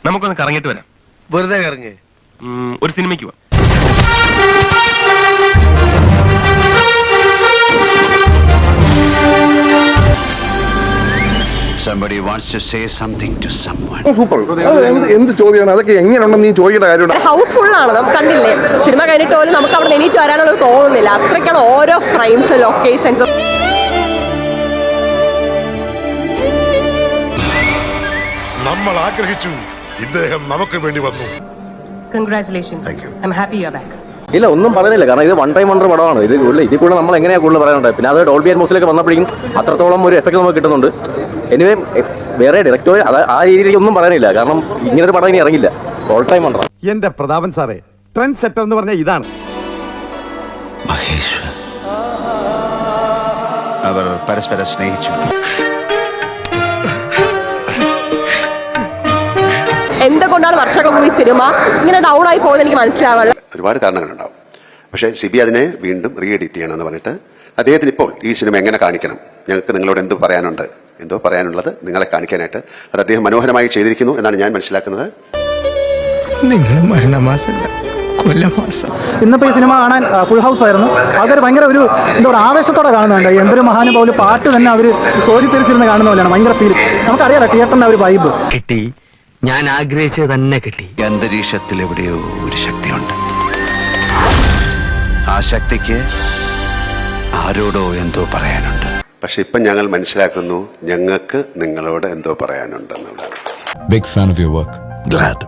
നമുക്കൊന്ന് കറങ്ങിട്ട് വരാം. വെറുതെ കറങ്ങ്. ഒരു സിനിമയ്ക്ക് പോവാം. Somebody wants to say something to someone. Super. എന്ത് ചോദ്യമാണ് അതൊക്കെ? എങ്ങനെയുണ്ടെന്ന് നീ ചോദിക്കേണ്ട കാര്യമുണ്ട്. ഹൗസ്ഫുൾ ആണ്. നമുക്ക് കണ്ടില്ലേ, സിനിമ കഴിഞ്ഞിട്ട് പോലും നമുക്ക് അവിടെ എണീറ്റ് വരാനുള്ളത് തോന്നുന്നില്ല. അത്രയ്ക്കാണ് ഓരോ ഫ്രെയിംസ്, ലൊക്കേഷൻസും. നമ്മൾ ആഗ്രഹിച്ചു, ഇദ്ദേഹം നമുക്ക് വേണ്ടി വന്നു. Congratulations. I'm happy you're back. ഇല്ല, ഒന്നും പറയുന്നില്ല. കാരണം ഇത് വൺ ടൈം വണ്ടർ പടമാണ്. ഇതിൽ കൂടെ നമ്മൾ എങ്ങനെയാണ് കൂടുതൽ പറയാനുണ്ട്. പിന്നെ അത് ഡോൾബി അറ്റ്മോസിലേക്ക് വന്നപ്പോഴേക്കും അത്രത്തോളം ഒരു എഫക്ട് നമുക്ക് കിട്ടുന്നുണ്ട്. എനിവേ വേറെ ഡയറക്ടർ ആ രീതിയിലേക്ക് ഒന്നും പറയാനില്ല. കാരണം ഇങ്ങനൊരു പടം ഇനി ഇറങ്ങില്ല. All time wonder. എന്റെ പ്രതാപൻ സാറേ, ട്രെൻഡ് സെറ്റർ എന്ന് പറഞ്ഞാൽ ഇതാണ്. മഹേശ്വർ അവർ പരസ്പരം സ്നേഹിച്ചു. എന്തുകൊണ്ടാണ് വർഷങ്ങൾക്ക് മുമ്പ് ഈ സിനിമ ഇങ്ങനെ ഡൗൺ ആയി പോയത് എനിക്ക് മനസ്സിലാവുള്ളൂ. ഒരുപാട് കാരണങ്ങളുണ്ടാവും. പക്ഷേ സിബി അതിനെ വീണ്ടും റീ എഡിറ്റ് ചെയ്യണമെന്ന് പറഞ്ഞിട്ട് അദ്ദേഹത്തിന് ഇപ്പോൾ ഈ സിനിമ എങ്ങനെ കാണിക്കണം, ഞങ്ങൾക്ക് നിങ്ങളോട് എന്തോ പറയാനുള്ളത് നിങ്ങളെ കാണിക്കാനായിട്ട് അത് അദ്ദേഹം മനോഹരമായി ചെയ്തിരിക്കുന്നു എന്നാണ് ഞാൻ മനസ്സിലാക്കുന്നത്. ഇന്നിപ്പോൾ ഈ സിനിമ കാണാൻ ഫുൾ ഹൗസ് ആയിരുന്നു. ആൾക്കാർ ഭയങ്കര ഒരു ആവേശത്തോടെ കാണുന്നുണ്ട്. എന്തൊരു മഹാനുഭാവം, പാട്ട് തന്നെ അവർ കോരിത്തിരിച്ചിരുന്ന് കാണുന്ന പോലെയാണ്. ഭയങ്കര ഫീൽ. നമുക്കറിയാലോ തിയേറ്ററിന്റെ ഒരു വൈബ്. കിട്ടി, ഞാൻ ആഗ്രഹിച്ചത് തന്നെ കിട്ടി. അന്തരീക്ഷത്തിൽ എവിടെയോ ഒരു ശക്തിയുണ്ട്. ആ ശക്തിക്ക് ആരോടോ എന്തോ പറയാനുണ്ട്. പക്ഷെ ഇപ്പം ഞങ്ങൾ മനസ്സിലാക്കുന്നു, ഞങ്ങൾക്ക് നിങ്ങളോട് എന്തോ പറയാനുണ്ടെന്നുള്ളതാണ്. Big fan of your work. Glad.